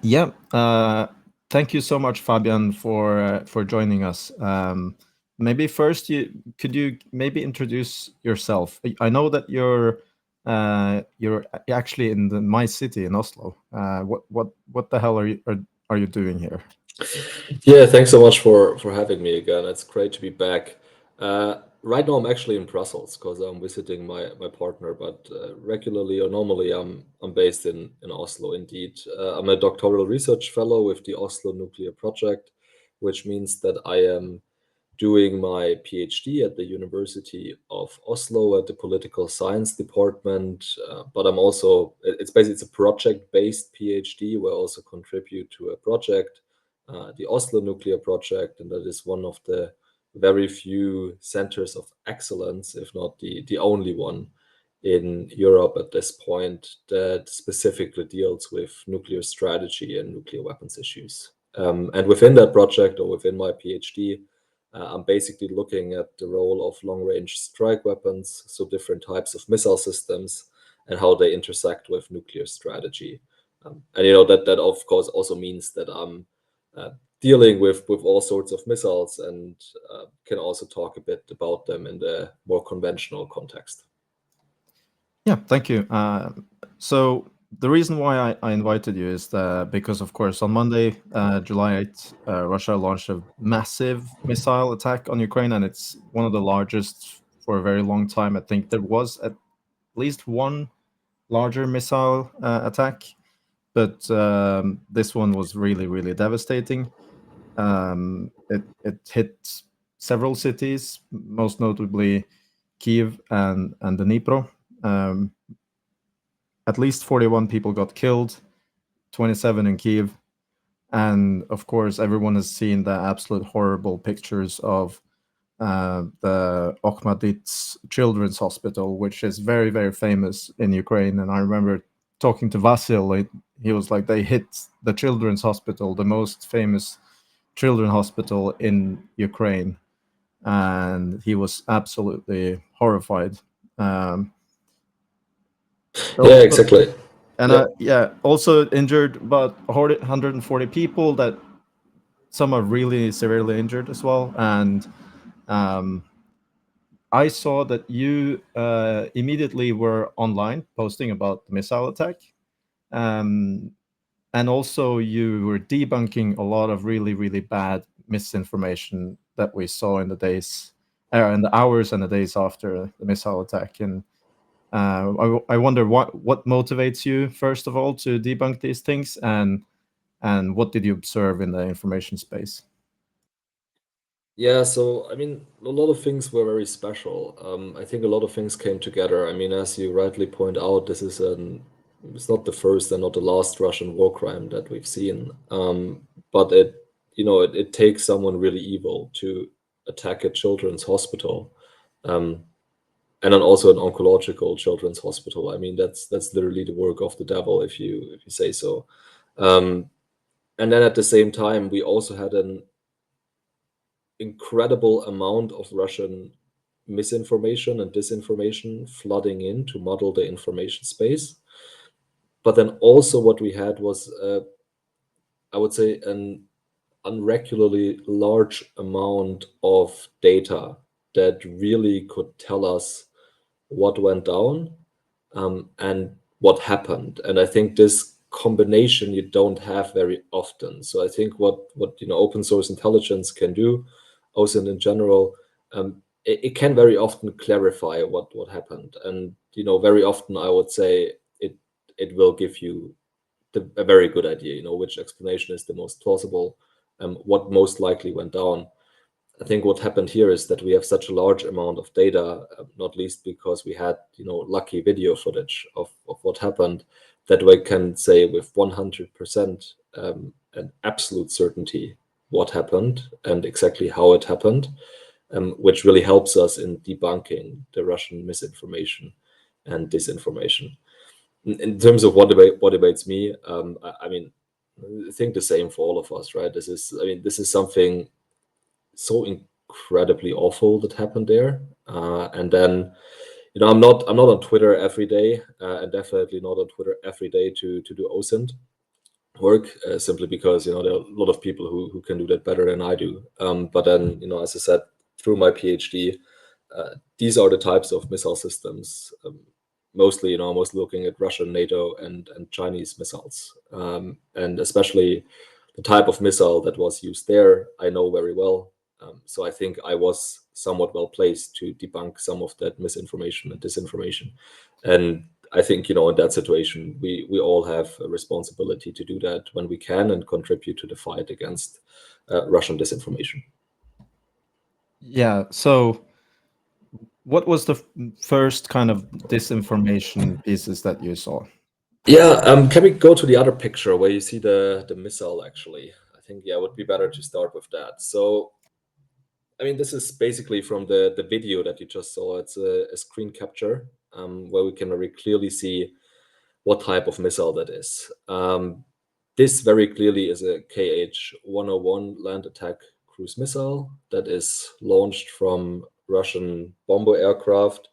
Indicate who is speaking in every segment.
Speaker 1: Yeah, thank you so much, Fabian, for joining us. Maybe first, could you maybe introduce yourself? I know that you're actually in my city in Oslo. What the hell are you doing here?
Speaker 2: Yeah, thanks so much for having me again. It's great to be back. Right now, I'm actually in Brussels because I'm visiting my partner, but regularly or normally, I'm based in Oslo. Indeed, I'm a doctoral research fellow with the Oslo Nuclear Project, which means that I am doing my PhD at the University of Oslo at the Political Science Department. But I'm also it's basically it's a project-based PhD where I also contribute to a project, the Oslo Nuclear Project, and that is one of the very few centers of excellence, if not the only one in Europe at this point that specifically deals with nuclear strategy and nuclear weapons issues. And within that project or within my PhD, I'm basically looking at the role of long-range strike weapons, so different types of missile systems, and how they intersect with nuclear strategy. And that of course also means that I'm dealing with all sorts of missiles and can also talk a bit about them in the more conventional context.
Speaker 1: Yeah, thank you. So the reason why I invited you is that because, of course, on Monday, July 8th, Russia launched a massive missile attack on Ukraine, and it's one of the largest for a very long time. I think there was at least one larger missile attack, but this one was really, really devastating. It hit several cities, most notably Kyiv and Dnipro. Um, at least 41 people got killed, 27 in Kiev. And of course, everyone has seen the absolute horrible pictures of the Okhmatdyt Children's Hospital, which is very, very famous in Ukraine. And I remember talking to Vasil, he was like, they hit the Children's Hospital, the most famous children's hospital in Ukraine. And he was absolutely horrified. Um,
Speaker 2: Yeah,
Speaker 1: so
Speaker 2: exactly.
Speaker 1: And
Speaker 2: Yeah.
Speaker 1: yeah, also injured about 140 people. That some are really severely injured as well. And um, I saw that you immediately were online posting about the missile attack, um, and also you were debunking a lot of really really bad misinformation that we saw in the days, in the hours and the days after the missile attack. And I wonder what motivates you first of all to debunk these things, and what did you observe in the information space?
Speaker 2: Yeah, so I mean, a lot of things were very special. I think a lot of things came together. I mean, as you rightly point out, it's not the first and not the last Russian war crime that we've seen. But it takes someone really evil to attack a children's hospital, um, and then also an oncological children's hospital. I mean, that's literally the work of the devil, if you say so. Um, and then at the same time, we also had an incredible amount of Russian misinformation and disinformation flooding in to model the information space. But then also what we had was, I would say, an unregularly large amount of data that really could tell us what went down, and what happened. And I think this combination you don't have very often. So I think what open source intelligence can do, also in general, it can very often clarify what happened. And very often I would say it will give you a very good idea, which explanation is the most plausible, what most likely went down. I think what happened here is that we have such a large amount of data, not least because we had, lucky video footage of what happened, that we can say with 100% an absolute certainty what happened and exactly how it happened, which really helps us in debunking the Russian misinformation and disinformation. In terms of what debates me, I mean, I think the same for all of us, right? This is something so incredibly awful that happened there. And then, I'm not on Twitter every day, and definitely not on Twitter every day to do OSINT. work, simply because there are a lot of people who can do that better than I do. But then as I said, through my PhD, these are the types of missile systems. Mostly, I'm mostly looking at Russian, NATO, and Chinese missiles, and especially the type of missile that was used there, I know very well. So I think I was somewhat well placed to debunk some of that misinformation and disinformation. And I think, in that situation, we all have a responsibility to do that when we can and contribute to the fight against Russian disinformation.
Speaker 1: Yeah. So what was the first kind of disinformation pieces that you saw?
Speaker 2: Yeah, can we go to the other picture where you see the missile, actually? I think, it would be better to start with that. So, I mean, this is basically from the video that you just saw. It's a screen capture where we can very clearly see what type of missile that is. This very clearly is a KH-101 land attack cruise missile that is launched from Russian bomber aircraft,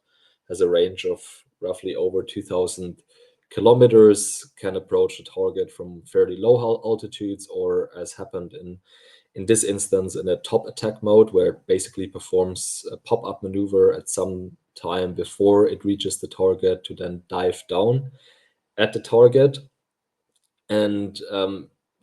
Speaker 2: has a range of roughly over 2,000 kilometers, can approach the target from fairly low altitudes, or as happened in this instance, in a top attack mode, where it basically performs a pop-up maneuver at some time before it reaches the target to then dive down at the target. And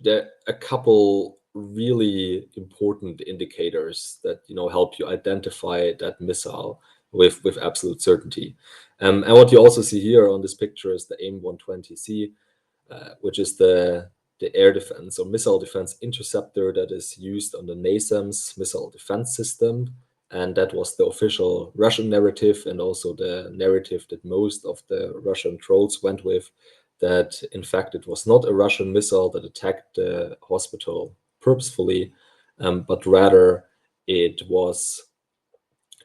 Speaker 2: there are a couple really important indicators that help you identify that missile with absolute certainty. And what you also see here on this picture is the AIM-120C, which is the air defense or missile defense interceptor that is used on the NASAMS missile defense system. And that was the official Russian narrative, and also the narrative that most of the Russian trolls went with, that in fact it was not a Russian missile that attacked the hospital purposefully, but rather it was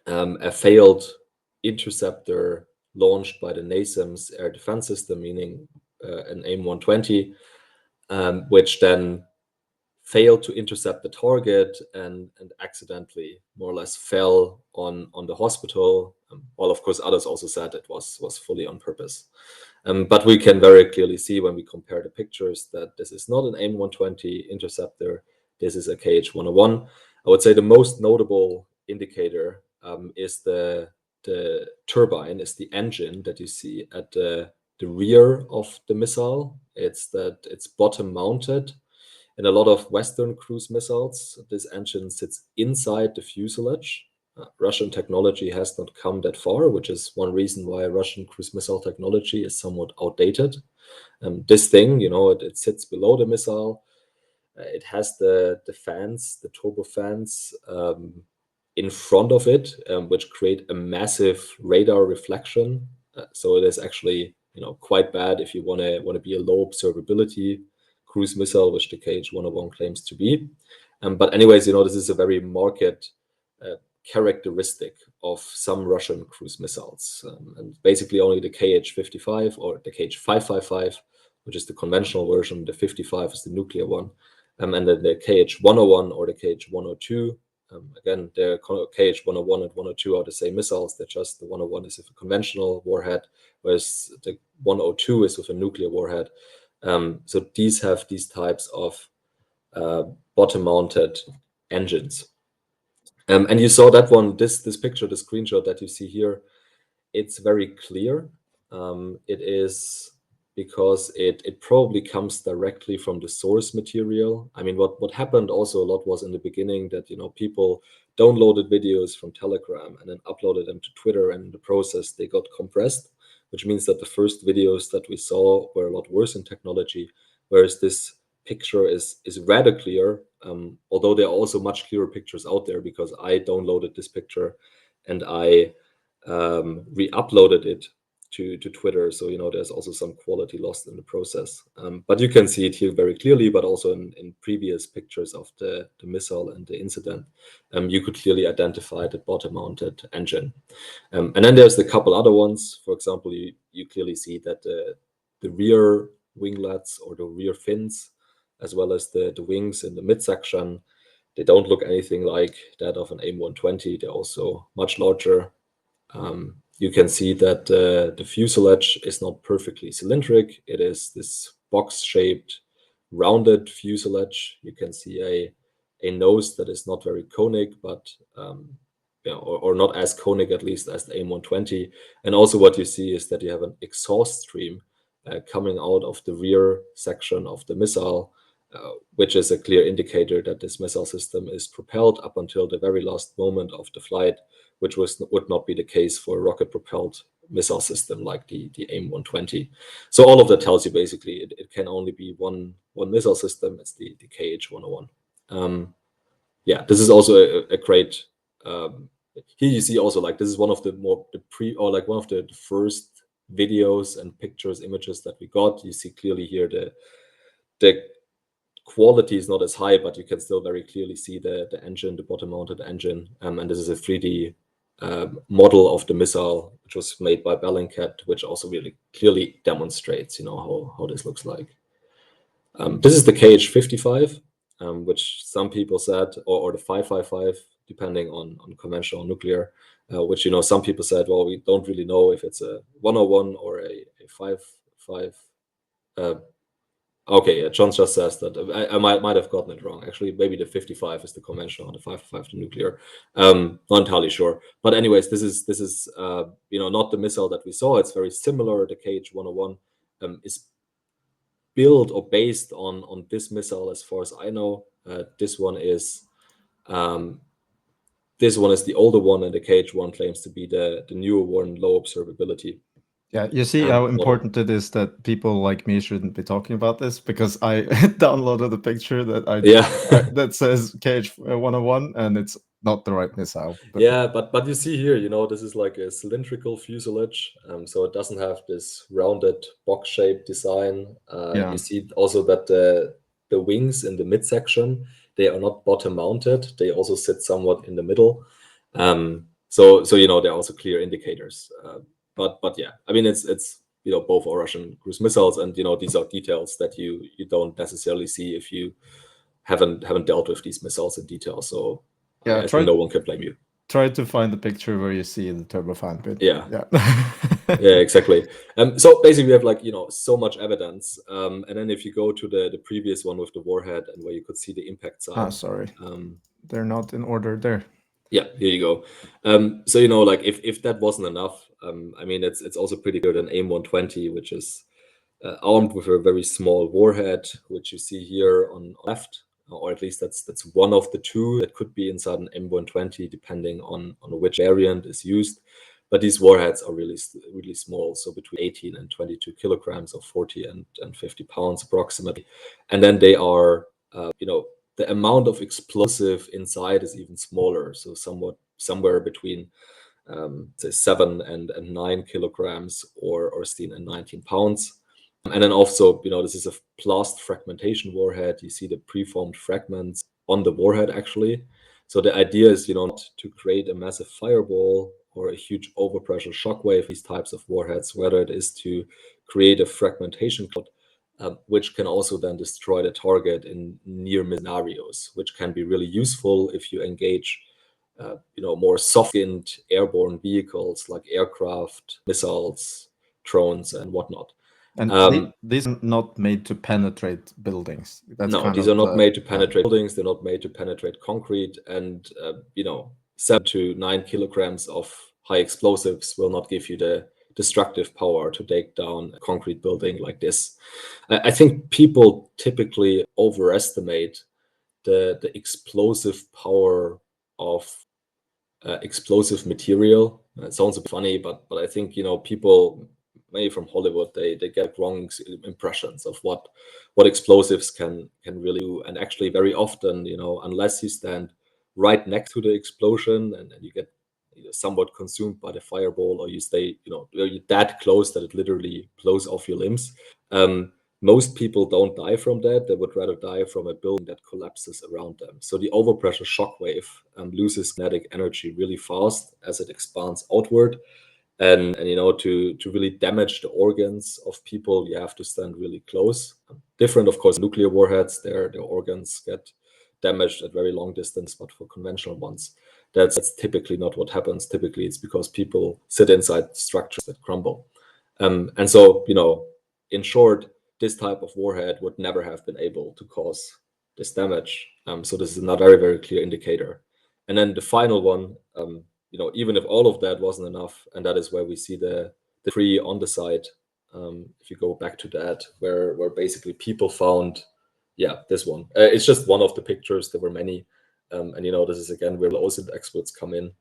Speaker 2: a failed interceptor launched by the NASAMS air defense system, meaning an AIM-120, which then failed to intercept the target and accidentally more or less fell on the hospital. While of course others also said it was fully on purpose. But we can very clearly see when we compare the pictures that this is not an AIM-120 interceptor. This is a KH-101. I would say the most notable indicator is the turbine, is the engine that you see at the rear of the missile. It's bottom mounted. In a lot of Western cruise missiles, this engine sits inside the fuselage. Russian technology has not come that far, which is one reason why Russian cruise missile technology is somewhat outdated. This thing, it sits below the missile. It has the fans, the turbofans, in front of it, which create a massive radar reflection. So it is actually, quite bad if you want to be a low observability cruise missile, which the KH-101 claims to be. But anyways, this is a very market characteristic of some Russian cruise missiles. And basically only the KH-55 or the KH-555, which is the conventional version, the 55 is the nuclear one, and then the KH-101 or the KH-102. Again, the KH-101 and 102 are the same missiles. They're just the 101 is with a conventional warhead, whereas the 102 is with a nuclear warhead. So these have these types of bottom-mounted engines. And you saw that one, this picture, the screenshot that you see here, it's very clear. It is because it probably comes directly from the source material. I mean, what happened also a lot was in the beginning that people downloaded videos from Telegram and then uploaded them to Twitter, and in the process they got compressed, which means that the first videos that we saw were a lot worse in technology, whereas this picture is rather clear, although there are also much clearer pictures out there, because I downloaded this picture and I re-uploaded it to Twitter. So, there's also some quality lost in the process. But you can see it here very clearly, but also in previous pictures of the missile and the incident, you could clearly identify the bottom-mounted engine. And then there's the couple other ones. For example, you clearly see that the rear winglets or the rear fins, as well as the wings in the midsection, they don't look anything like that of an AIM-120. They're also much larger. You can see that the fuselage is not perfectly cylindric. It is this box-shaped rounded fuselage. You can see a nose that is not very conic, but or not as conic at least as the AIM-120. And also what you see is that you have an exhaust stream coming out of the rear section of the missile, which is a clear indicator that this missile system is propelled up until the very last moment of the flight, which would not be the case for a rocket-propelled missile system like the AIM-120. So all of that tells you basically it can only be one missile system. It's the KH-101. Yeah, this is also a great. Here you see also like this is one of the one of the first videos and pictures, images that we got. You see clearly here the quality is not as high, but you can still very clearly see the engine, the bottom-mounted engine, and this is a 3D model of the missile, which was made by Bellingcat, which also really clearly demonstrates, how this looks like. This is the KH-55, which some people said, or the 555, depending on conventional nuclear, which some people said, well, we don't really know if it's a 101 or a 55. Okay, yeah, John just says that I might have gotten it wrong. Actually, maybe the 55 is the conventional, the 555 the nuclear. Not entirely sure. But anyways, this is not the missile that we saw. It's very similar. The KH-101 is built or based on this missile, as far as I know. This one is the older one, and the KH-1 claims to be the newer one, low observability.
Speaker 1: Yeah, you see how important it is that people like me shouldn't be talking about this, because I downloaded a picture that says KH-101 and it's not the right missile.
Speaker 2: But you see here, this is like a cylindrical fuselage, so it doesn't have this rounded box-shaped design. You see also that the wings in the midsection, they are not bottom-mounted. They also sit somewhat in the middle. So they're also clear indicators. But yeah, I mean it's both are Russian cruise missiles, and these are details that you don't necessarily see if you haven't dealt with these missiles in detail. So
Speaker 1: yeah,
Speaker 2: I think no one can blame you.
Speaker 1: Try to find the picture where you see the turbofan bit.
Speaker 2: Yeah, exactly. So basically, we have so much evidence, and then if you go to the previous one with the warhead and where you could see the impact side.
Speaker 1: Sorry, they're not in order there.
Speaker 2: Yeah, here you go. So if that wasn't enough, I mean it's also pretty good an AIM-120, which is armed with a very small warhead, which you see here on left, or at least that's one of the two that could be inside an AIM-120, depending on which variant is used. But these warheads are really small, so between 18 and 22 kilograms, or 40 and 50 pounds approximately. And then they are, the amount of explosive inside is even smaller, so somewhere between say 7 and 9 kilograms, or 16 and 19 pounds. And then also, this is a blast fragmentation warhead. You see the preformed fragments on the warhead actually. So the idea is, not to create a massive fireball or a huge overpressure shockwave, these types of warheads, whether it is to create a fragmentation cloud, which can also then destroy the target in near-miss scenarios, which can be really useful if you engage more soft-skinned airborne vehicles like aircraft, missiles, drones, and whatnot.
Speaker 1: And these are not made to penetrate buildings.
Speaker 2: These are not made to penetrate buildings. They're not made to penetrate concrete. And 7 to 9 kilograms of high explosives will not give you the destructive power to take down a concrete building like this. I think people typically overestimate the explosive power of explosive material. It sounds a bit funny, but I think people, maybe from Hollywood, they get wrong impressions of what explosives can really do. And actually, very often, unless you stand right next to the explosion and you get somewhat consumed by the fireball, or you stay you're that close that it literally blows off your limbs, most people don't die from that. They would rather die from a building that collapses around them. So the overpressure shockwave loses kinetic energy really fast as it expands outward. And to really damage the organs of people, you have to stand really close. Different, of course, nuclear warheads, their organs get damaged at very long distance, but for conventional ones, that's typically not what happens. Typically, it's because people sit inside structures that crumble. And so, in short, this type of warhead would never have been able to cause this damage. So this is a very, very clear indicator. And then the final one, even if all of that wasn't enough, and that is where we see the debris on the site. If you go back to that, where basically people found, this one. It's just one of the pictures. There were many, and this is again where the OSINT experts come in.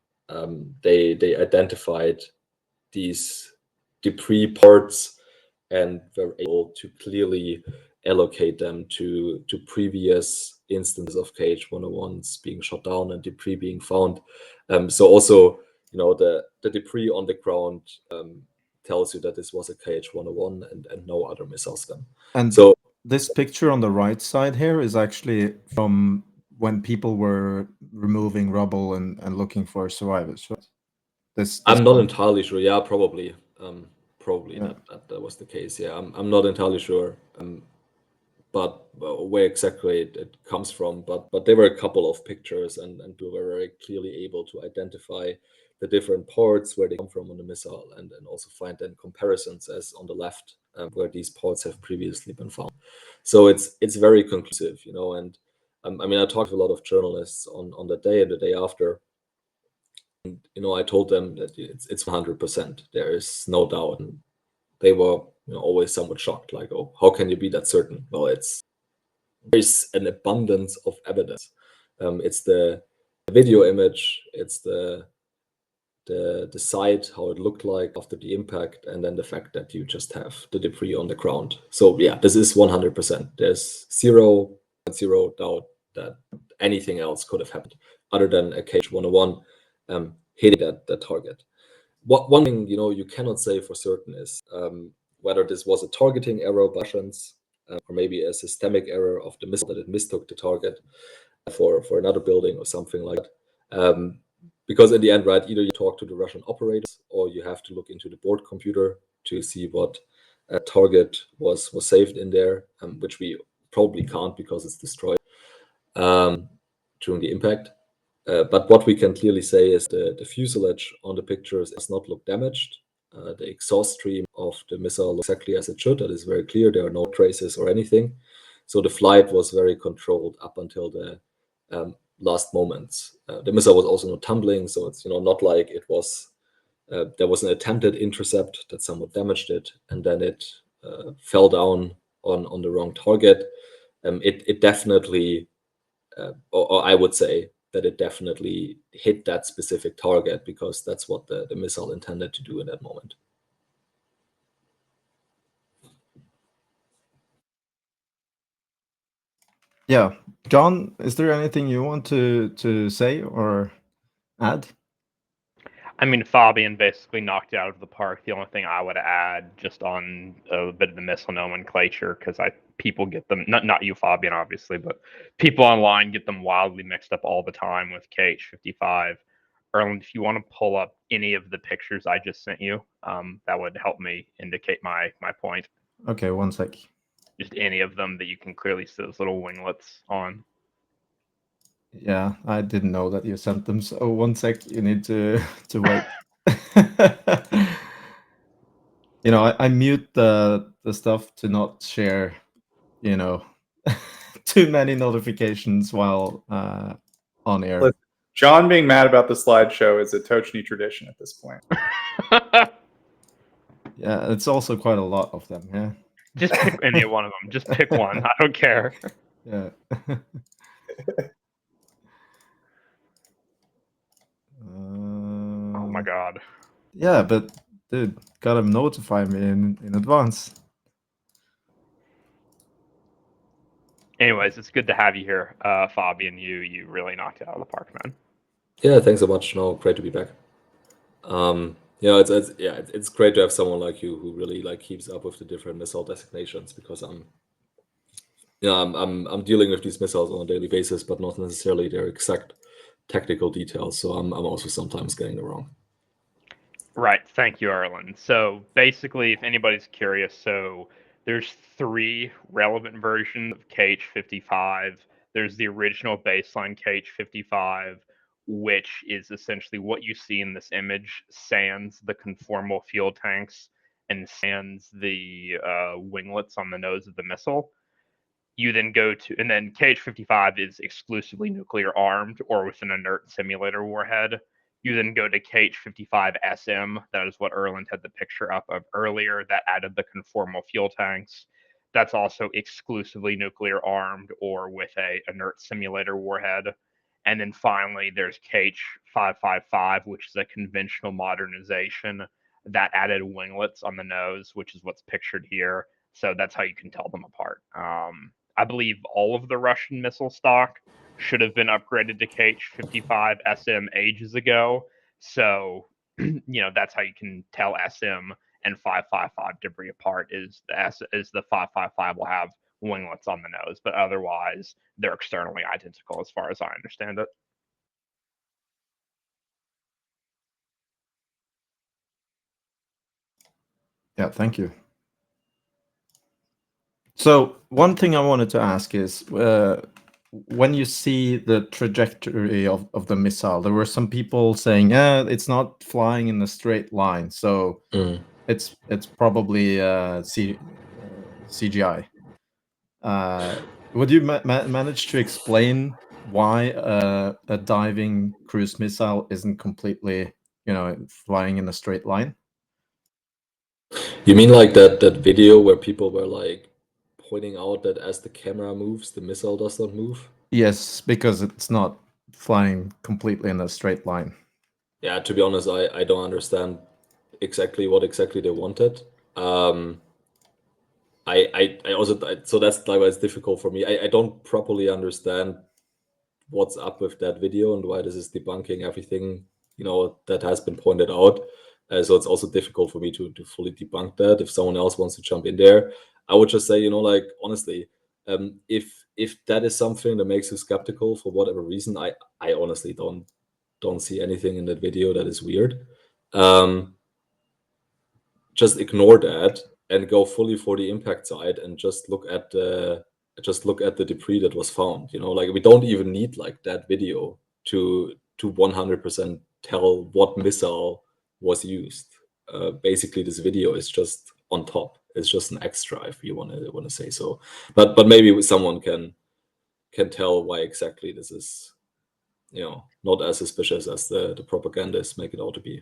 Speaker 2: They identified these debris parts and were able to clearly allocate them to previous instances of KH-101s being shot down and debris being found. So also, the debris on the ground tells you that this was a KH-101 and no other missiles then.
Speaker 1: And
Speaker 2: so
Speaker 1: this picture on the right side here is actually from when people were removing rubble and looking for survivors, right? This
Speaker 2: I'm not
Speaker 1: one.
Speaker 2: entirely sure. Yeah, probably.
Speaker 1: Yeah.
Speaker 2: That was the case. Yeah, I'm not entirely sure. But where exactly it comes from. But there were a couple of pictures, and we were very clearly able to identify the different parts where they come from on the missile, and also find then comparisons as on the left where these parts have previously been found. So it's very conclusive, and I talked to a lot of journalists on the day and the day after. And, I told them that it's 100%. There is no doubt. And they were always somewhat shocked, like, oh, how can you be that certain? Well, there's an abundance of evidence. It's the video image, it's the site, how it looked like after the impact, and then the fact that you just have the debris on the ground. So yeah, this is 100%. There's 0.0 doubt that anything else could have happened other than a KH-101 hitting that target. One thing you cannot say for certain is whether this was a targeting error by Russians or maybe a systemic error of the missile that it mistook the target for another building or something like that. Because in the end, right, either you talk to the Russian operators or you have to look into the board computer to see what target was saved in there, which we probably can't because it's destroyed during the impact. But what we can clearly say is the fuselage on the pictures does not look damaged. The exhaust stream of the missile looks exactly as it should. That is very clear. There are no traces or anything. So the flight was very controlled up until the last moments. The missile was also not tumbling, so it's not like it was. There was an attempted intercept that somewhat damaged it, and then it fell down on the wrong target. It definitely, or I would say that it definitely hit that specific target because that's what the missile intended to do in that moment.
Speaker 1: Yeah, John, is there anything you want to say or add?
Speaker 3: Fabian basically knocked it out of the park. The only thing I would add, just on a bit of the missile nomenclature, because people get them, not you, Fabian, obviously, but people online get them wildly mixed up all the time with KH-55. Erland, if you want to pull up any of the pictures I just sent you, that would help me indicate my point.
Speaker 1: Okay, one sec.
Speaker 3: Just any of them that you can clearly see those little winglets on.
Speaker 1: Yeah, I didn't know that you sent them. So one sec, you need to wait. I mute the stuff to not share, too many notifications while on air.
Speaker 4: Listen, John being mad about the slideshow is a Tochnyi tradition at this point.
Speaker 1: Yeah, it's also quite a lot of them. Yeah.
Speaker 3: Just pick any one of them. Just pick one. I don't care.
Speaker 1: Yeah.
Speaker 3: Oh my god.
Speaker 1: Yeah, but dude, gotta notify me in advance.
Speaker 3: Anyways, it's good to have you here, Fabian. You really knocked it out of the park, man.
Speaker 2: Yeah, thanks so much. No, great to be back. It's great to have someone like you who really keeps up with the different missile designations, because I'm dealing with these missiles on a daily basis, but not necessarily their exact technical details. So I'm also sometimes getting it wrong.
Speaker 3: Right. Thank you, Erland. So basically, if anybody's curious, there's 3 relevant versions of KH-55. There's the original baseline KH-55, which is essentially what you see in this image, sans the conformal fuel tanks and sands the winglets on the nose of the missile. You then go to, and then KH-55 is exclusively nuclear armed or with an inert simulator warhead. You then go to KH-55SM. That is what Erland had the picture up of earlier. That added the conformal fuel tanks. That's also exclusively nuclear armed or with a inert simulator warhead. And then finally, there's KH-555, which is a conventional modernization that added winglets on the nose, which is what's pictured here. So that's how you can tell them apart. I believe all of the Russian missile stock should have been upgraded to KH-55 SM ages ago. So, that's how you can tell SM and 555 debris apart is the 555 will have winglets on the nose, but otherwise they're externally identical as far as I understand it.
Speaker 1: Yeah, thank you. So one thing I wanted to ask is, when you see the trajectory of the missile, there were some people saying, it's not flying in a straight line, so it's probably CGI. Would you manage to explain why a diving cruise missile isn't completely, flying in a straight line?
Speaker 2: You mean like that video where people were like pointing out that as the camera moves, the missile does not move?
Speaker 1: Yes, because it's not flying completely in a straight line.
Speaker 2: Yeah, to be honest, I don't understand exactly what they wanted. I also so that's like why it's difficult for me. I don't properly understand what's up with that video and why this is debunking everything that has been pointed out. So it's also difficult for me to fully debunk that. If someone else wants to jump in there, I would just say, like, honestly, if that is something that makes you skeptical for whatever reason, I honestly don't see anything in that video that is weird. Just ignore that and go fully for the impact side and just look at the debris that was found. Like, we don't even need like that video to 100% tell what missile was used. Basically, this video is just on top. It's just an extra, if you want to say so. But maybe someone can tell why exactly this is, not as suspicious as the propagandists make it out to be.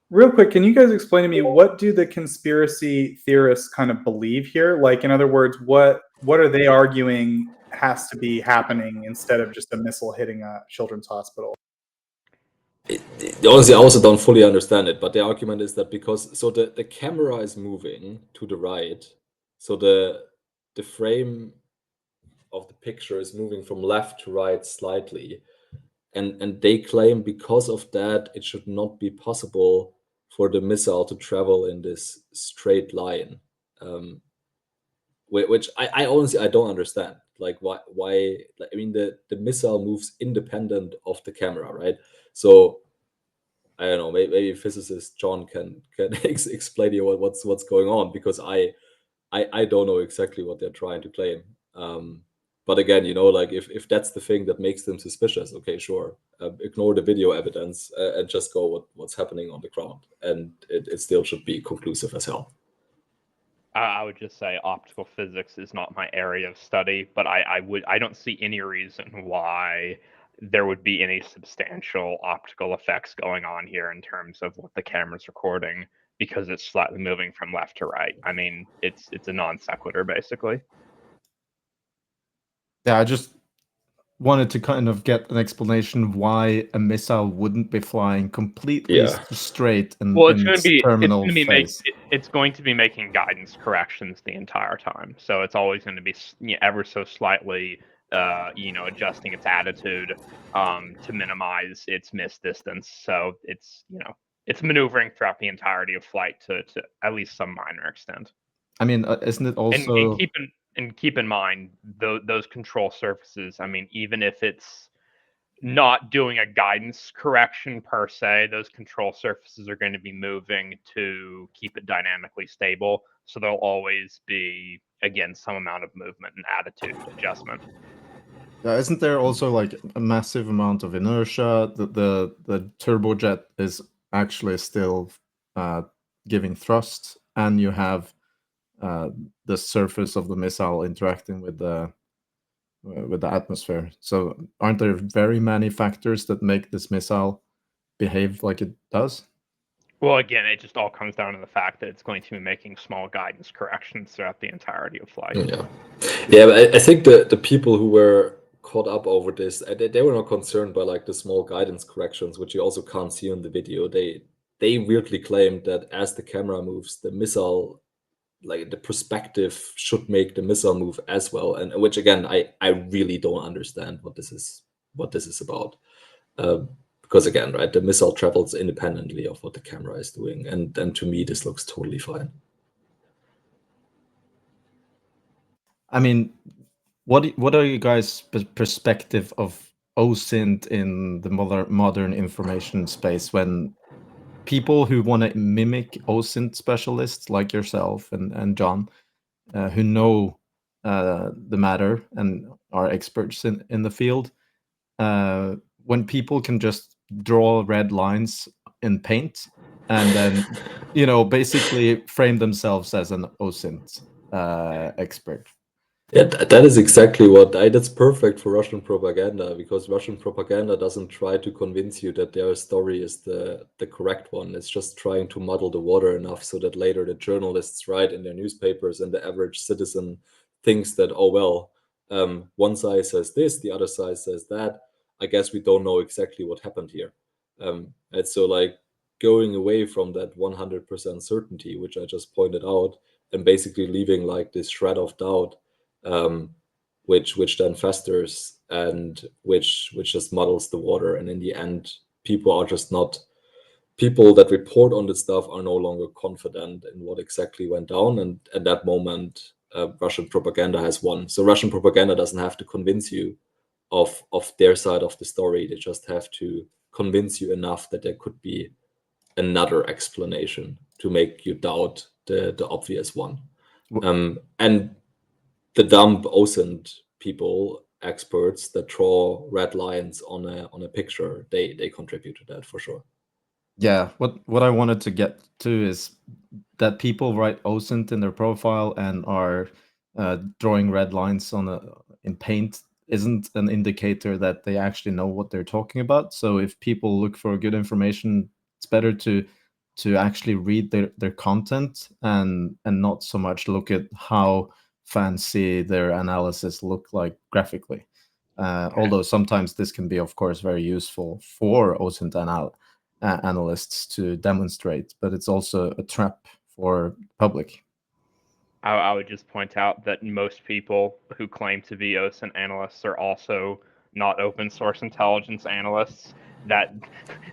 Speaker 4: Real quick, can you guys explain to me, what do the conspiracy theorists kind of believe here? Like, in other words, what are they arguing has to be happening instead of just a missile hitting a children's hospital?
Speaker 2: Honestly, I also don't fully understand it, but the argument is that because the camera is moving to the right, so the frame of the picture is moving from left to right slightly, and they claim because of that it should not be possible for the missile to travel in this straight line, which I honestly I don't understand. Like, why like, I mean, the missile moves independent of the camera, right? So I don't know, maybe physicist John can explain to you what's going on, because I don't know exactly what they're trying to claim. But again, like, if that's the thing that makes them suspicious, okay, sure, ignore the video evidence and just go with what's happening on the ground, and it still should be conclusive as hell.
Speaker 3: I would just say optical physics is not my area of study, but I don't see any reason why there would be any substantial optical effects going on here in terms of what the camera's recording, because it's slightly moving from left to right. I mean, it's a non sequitur basically.
Speaker 1: Yeah, I just wanted to kind of get an explanation of why a missile wouldn't be flying completely straight in its terminal phase.
Speaker 3: It's going to be making guidance corrections the entire time, so it's always going to be ever so slightly adjusting its attitude to minimize its missed distance. So it's it's maneuvering throughout the entirety of flight to at least some minor extent.
Speaker 1: I mean, isn't it also
Speaker 3: and keep in mind those control surfaces, I mean, even if it's not doing a guidance correction per se, those control surfaces are going to be moving to keep it dynamically stable. So there'll always be, again, some amount of movement and attitude adjustment.
Speaker 1: Isn't there also like a massive amount of inertia? The turbojet is actually still giving thrust, and you have the surface of the missile interacting with the atmosphere. So aren't there very many factors that make this missile behave like it does?
Speaker 3: Well, again, it just all comes down to the fact that it's going to be making small guidance corrections throughout the entirety of flight.
Speaker 2: Yeah, but I think the people who were caught up over this, they were not concerned by like the small guidance corrections, which you also can't see in the video. They weirdly claimed that as the camera moves, the missile, like the perspective, should make the missile move as well, and which again I really don't understand what this is about. Because again, right, the missile travels independently of what the camera is doing, and to me this looks totally fine.
Speaker 1: I mean, what are you guys' perspective of OSINT in the modern information space, when people who want to mimic OSINT specialists like yourself and John, who know the matter and are experts in the field, when people can just draw red lines in paint and then basically frame themselves as an OSINT expert?
Speaker 2: Yeah, that is exactly that's perfect for Russian propaganda, because Russian propaganda doesn't try to convince you that their story is the correct one. It's just trying to muddle the water enough so that later the journalists write in their newspapers and the average citizen thinks that, oh, well, one side says this, the other side says that. I guess we don't know exactly what happened here. And so, like, going away from that 100% certainty, which I just pointed out, and basically leaving like this shred of doubt, which then festers and which just muddles the water, and in the end people that report on this stuff are no longer confident in what exactly went down, and at that moment Russian propaganda has won. So Russian propaganda doesn't have to convince you of their side of the story. They just have to convince you enough that there could be another explanation to make you doubt the obvious one. And the dumb OSINT people, experts that draw red lines on a picture, they contribute to that for sure.
Speaker 1: Yeah, what I wanted to get to is that people write OSINT in their profile and are drawing red lines in paint isn't an indicator that they actually know what they're talking about. So if people look for good information, it's better to actually read their content and not so much look at how fancy their analysis look like graphically. Although sometimes this can be, of course, very useful for OSINT analysts to demonstrate, but it's also a trap for public.
Speaker 3: I would just point out that most people who claim to be OSINT analysts are also not open source intelligence analysts. That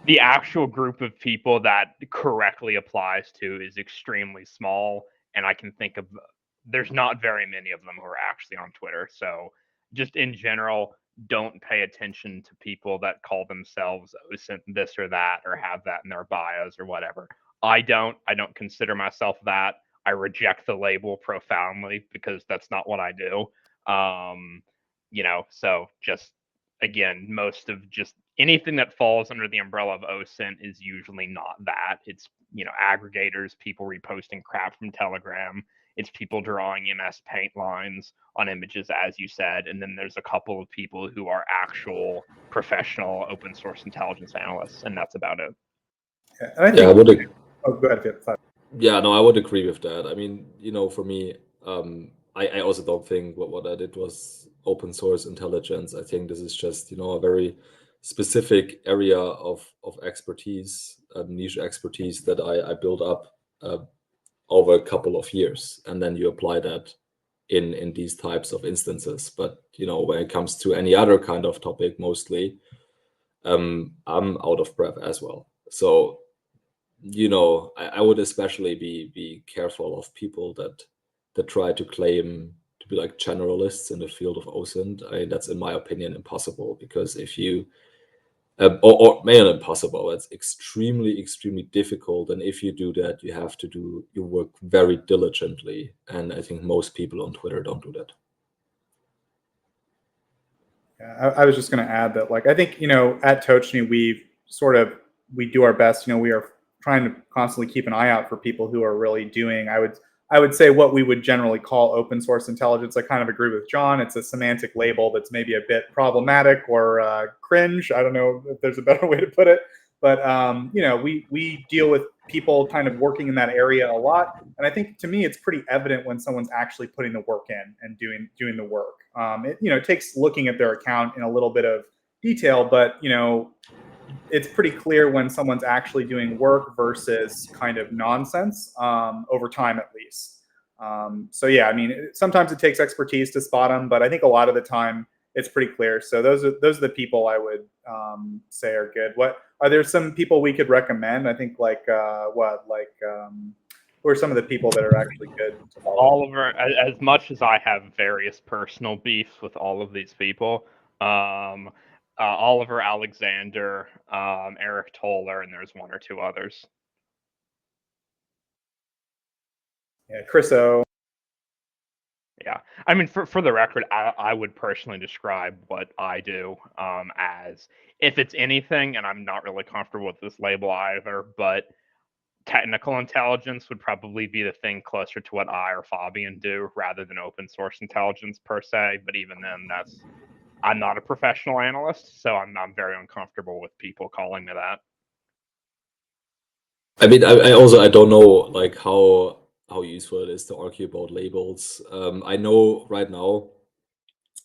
Speaker 3: the actual group of people that correctly applies to is extremely small, and I can think of there's not very many of them who are actually on Twitter. So just in general, don't pay attention to people that call themselves OSINT this or that or have that in their bios or whatever. I don't consider myself that. I reject the label profoundly because that's not what I do. So just again, most of just anything that falls under the umbrella of OSINT is usually not that. It's, aggregators, people reposting crap from Telegram. It's people drawing MS Paint lines on images, as you said. And then there's a couple of people who are actual professional open source intelligence analysts, and that's about it.
Speaker 4: Yeah, and I think,
Speaker 2: I would.
Speaker 4: oh, go ahead.
Speaker 2: Yeah, no, I would agree with that. I mean, for me, I also don't think what I did was open source intelligence. I think this is just, a very specific area of expertise, niche expertise that I built up over a couple of years, and then you apply that in these types of instances. But when it comes to any other kind of topic, mostly, I'm out of breath as well. So I would especially be careful of people that try to claim to be like generalists in the field of OSINT. That's, in my opinion, impossible, because if you or maybe not impossible, it's extremely, extremely difficult, and if you do that, you have to do your work very diligently, and I think most people on Twitter don't do that.
Speaker 4: Yeah, I was just going to add that, like, I think, at Tochnyi, we do our best. We are trying to constantly keep an eye out for people who are really doing, I would say, what we would generally call open source intelligence. I kind of agree with John. It's a semantic label that's maybe a bit problematic or cringe. I don't know if there's a better way to put it, but you know, we deal with people kind of working in that area a lot, and I think to me it's pretty evident when someone's actually putting the work in and doing the work. It, you know, it takes looking at their account in a little bit of detail, but you know, it's pretty clear when someone's actually doing work versus kind of nonsense, over time at least. So yeah, I mean, sometimes it takes expertise to spot them, but I think a lot of the time it's pretty clear. So those are the people I would say are good. What are there some people we could recommend? I think like who are some of the people that are actually good to follow?
Speaker 3: Oliver, as much as I have various personal beefs with all of these people, Oliver Alexander, Eric Toller, and there's one or two others.
Speaker 4: Yeah, Chris O.
Speaker 3: Yeah, I mean, for the record, I would personally describe what I do as, if it's anything, and I'm not really comfortable with this label either, but technical intelligence would probably be the thing closer to what I or Fabian do rather than open source intelligence per se. But even then, I'm not a professional analyst, so I'm very uncomfortable with people calling me that.
Speaker 2: I mean, I don't know like how useful it is to argue about labels. I know right now,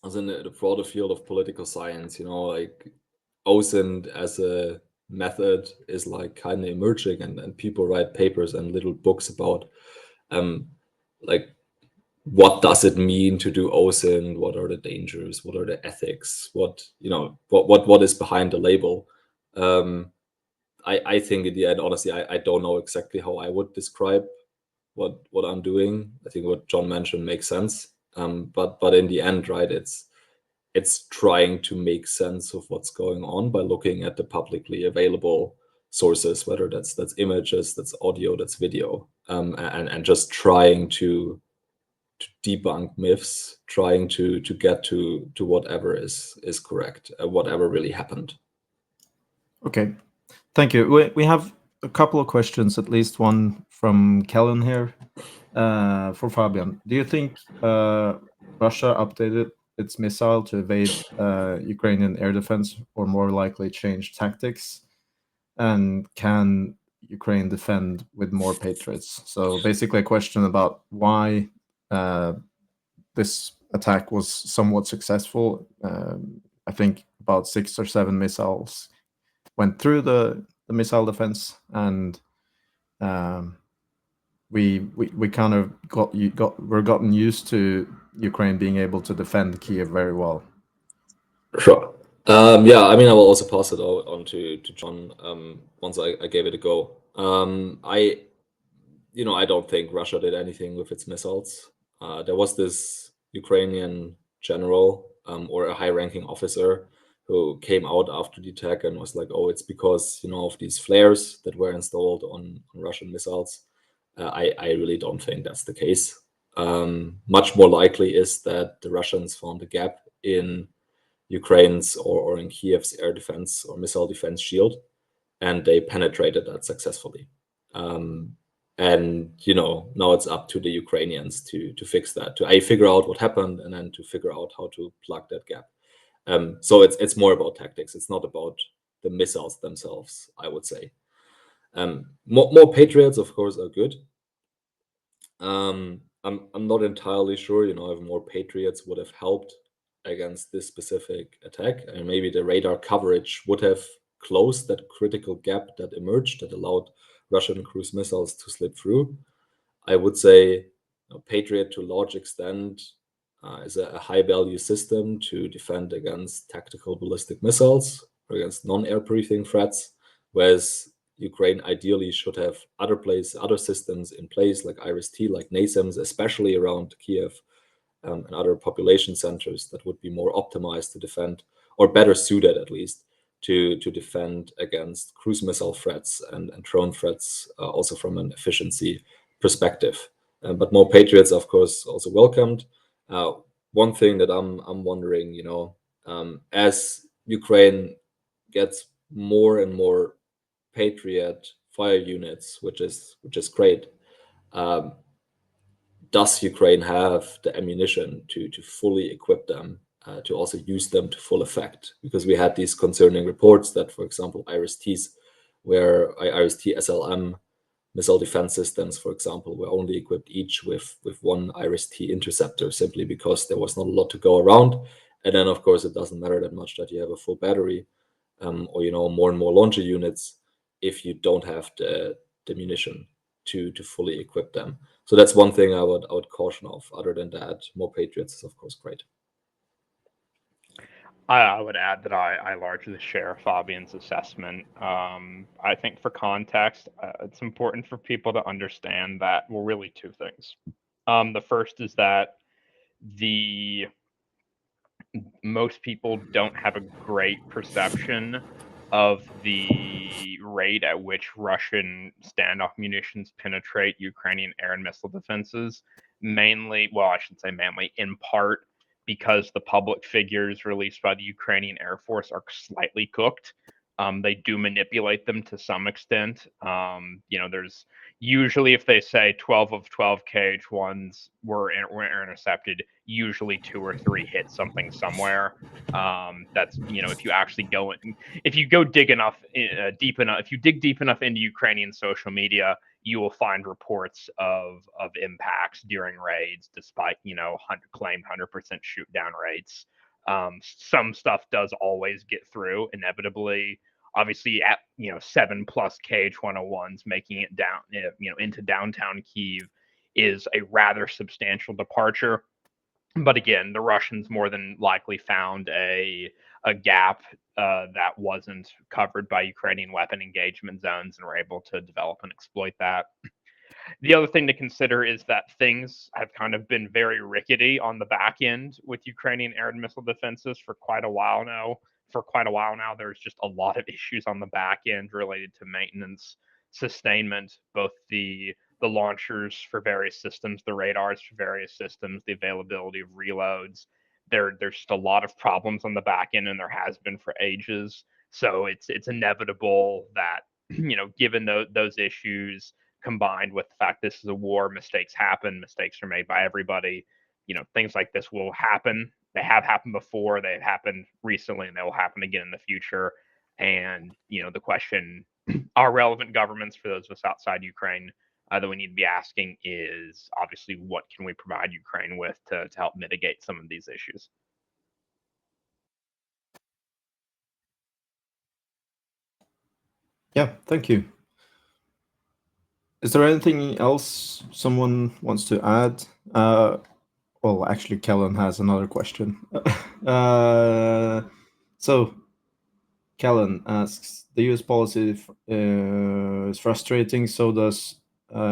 Speaker 2: as in the broader field of political science, you know, like OSINT as a method is like kind of emerging, and people write papers and little books about like what does it mean to do OSINT, what are the dangers, what are the ethics, what, you know, what is behind the label. I think in the end, honestly, I don't know exactly how I would describe what I'm doing. I think what John mentioned makes sense. But in the end, right, it's trying to make sense of what's going on by looking at the publicly available sources, whether that's images, that's audio, that's video, and just trying to debunk myths, trying to get to whatever is correct, whatever really happened.
Speaker 1: Okay, thank you. We have a couple of questions, at least one from Kellen here. For Fabian, do you think Russia updated its missile to evade Ukrainian air defense, or more likely change tactics? And can Ukraine defend with more Patriots? So basically a question about why this attack was somewhat successful. I think about 6 or 7 missiles went through the missile defense, and we kind of we're gotten used to Ukraine being able to defend Kyiv very well.
Speaker 2: Sure. Yeah, I mean, I will also pass it on to John once I gave it a go. I don't think Russia did anything with its missiles. There was this Ukrainian general or a high-ranking officer who came out after the attack and was like, "Oh, it's because, you know, of these flares that were installed on Russian missiles." I really don't think that's the case. Much more likely is that the Russians found a gap in Ukraine's or in Kiev's air defense or missile defense shield, and they penetrated that successfully. And you know, now it's up to the Ukrainians to fix that, to figure out what happened, and then to figure out how to plug that gap. So it's more about tactics. It's not about the missiles themselves, I would say. More Patriots, of course, are good. I'm not entirely sure, you know, if more Patriots would have helped against this specific attack, and maybe the radar coverage would have closed that critical gap that emerged that allowed Russian cruise missiles to slip through. I would say, you know, Patriot to a large extent is a high value system to defend against tactical ballistic missiles or against non-air breathing threats, whereas Ukraine ideally should have other systems in place like IRIS-T, like NASAMS, especially around Kyiv and other population centers that would be more optimized to defend, or better suited at least, to defend against cruise missile threats and drone threats, also from an efficiency perspective. But more Patriots, of course, also welcomed. One thing that I'm wondering, you know, as Ukraine gets more and more Patriot fire units, which is great. Does Ukraine have the ammunition to fully equip them, to also use them to full effect? Because we had these concerning reports that, for example, IRIS-T SLM missile defense systems, for example, were only equipped each with one IRIS-T interceptor, simply because there was not a lot to go around. And then, of course, it doesn't matter that much that you have a full battery, or more and more launcher units, if you don't have the munition to fully equip them. So that's one thing I would caution of. Other than that, more Patriots is of course great.
Speaker 3: I would add that I largely share Fabian's assessment. I think for context, it's important for people to understand that, well, really two things. The first is that most people don't have a great perception of the rate at which Russian standoff munitions penetrate Ukrainian air and missile defenses. Mainly, well, I should say mainly, in part because the public figures released by the Ukrainian Air Force are slightly cooked. They do manipulate them to some extent. There's usually, if they say 12 of 12 KH-1s were intercepted, usually 2 or 3 hit something somewhere. That's, if you actually if you go dig deep enough, if you dig deep enough into Ukrainian social media, you will find reports of impacts during raids, despite claimed 100% shoot down rates. Some stuff does always get through inevitably. Obviously, at 7+ KH-101s making it down, into downtown Kyiv is a rather substantial departure. But again, the Russians more than likely found a gap that wasn't covered by Ukrainian weapon engagement zones and were able to develop and exploit that. The other thing to consider is that things have kind of been very rickety on the back end with Ukrainian air and missile defenses for quite a while now. There's just a lot of issues on the back end related to maintenance, sustainment, both the launchers for various systems, the radars for various systems, the availability of reloads. There's just a lot of problems on the back end, and there has been for ages. So it's inevitable that given those issues, combined with the fact this is a war, mistakes happen, mistakes are made by everybody. Things like this will happen. They have happened before, they've happened recently, and they will happen again in the future. And, the question, are relevant governments, for those of us outside Ukraine, that we need to be asking is obviously, what can we provide Ukraine with to help mitigate some of these issues?
Speaker 1: Yeah, thank you. Is there anything else someone wants to add? Well, actually, Kellen has another question. So, Kellen asks, the US policy is frustrating, so does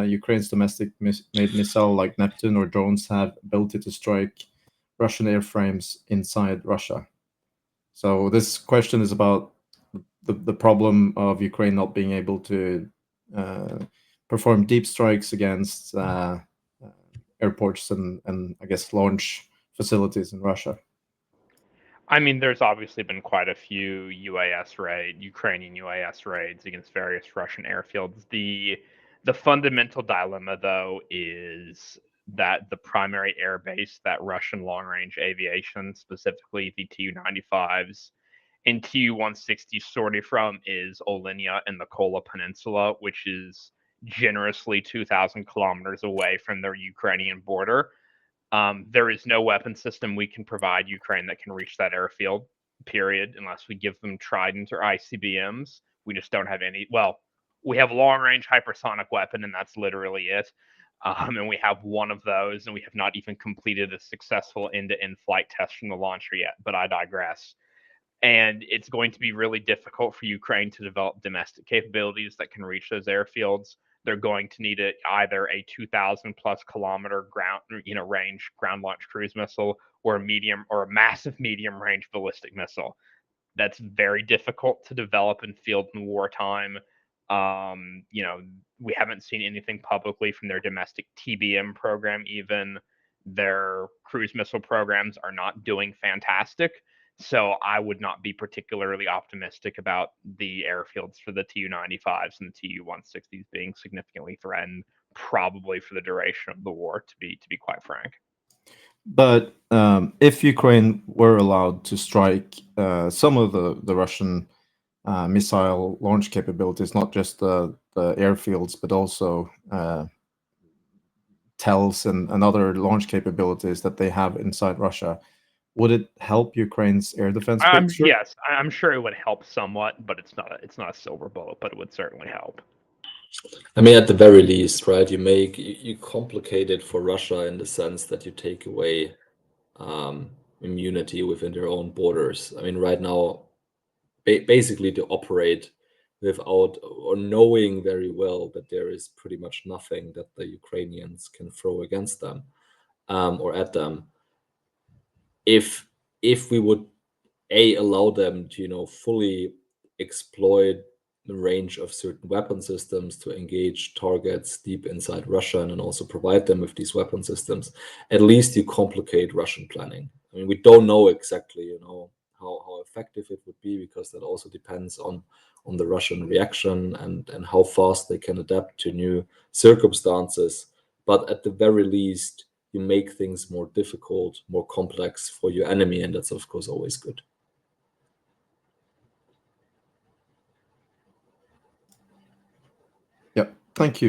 Speaker 1: Ukraine's domestic made missile like Neptune or drones have ability to strike Russian airframes inside Russia? So this question is about the problem of Ukraine not being able to perform deep strikes against airports and I guess launch facilities in Russia.
Speaker 3: I mean, there's obviously been quite a few Ukrainian UAS raids against various Russian airfields. The fundamental dilemma, though, is that the primary air base that Russian long-range aviation, specifically the Tu-95s and Tu-160s, sorted from is Olynya and the Kola Peninsula, which is generously 2,000 kilometers away from the Ukrainian border. There is no weapon system we can provide Ukraine that can reach that airfield, period, unless we give them Trident or ICBMs. We just don't have any. Well, we have long-range hypersonic weapon, and that's literally it. And we have one of those, and we have not even completed a successful end-to-end flight test from the launcher yet, but I digress. And it's going to be really difficult for Ukraine to develop domestic capabilities that can reach those airfields. They're going to need either a 2,000+ kilometer range ground launch cruise missile or a massive medium range ballistic missile. That's very difficult to develop and field in wartime. We haven't seen anything publicly from their domestic TBM program. Even their cruise missile programs are not doing fantastic. So I would not be particularly optimistic about the airfields for the Tu-95s and the Tu-160s being significantly threatened, probably for the duration of the war, to be quite frank.
Speaker 1: But if Ukraine were allowed to strike some of the Russian missile launch capabilities, not just the airfields, but also TELs and other launch capabilities that they have inside Russia, would it help Ukraine's air defense picture?
Speaker 3: Yes, I'm sure it would help somewhat, but it's not a silver bullet, but it would certainly help.
Speaker 2: I mean, at the very least, right? You complicate it for Russia in the sense that you take away immunity within their own borders. I mean, right now, basically, to operate without or knowing very well that there is pretty much nothing that the Ukrainians can throw against them or at them. If we would allow them to fully exploit the range of certain weapon systems to engage targets deep inside Russia and also provide them with these weapon systems, at least you complicate Russian planning. I mean, we don't know exactly how effective it would be, because that also depends on the Russian reaction and how fast they can adapt to new circumstances. But at the very least, you make things more difficult, more complex for your enemy, and that's of course always good.
Speaker 1: Yep. Thank you.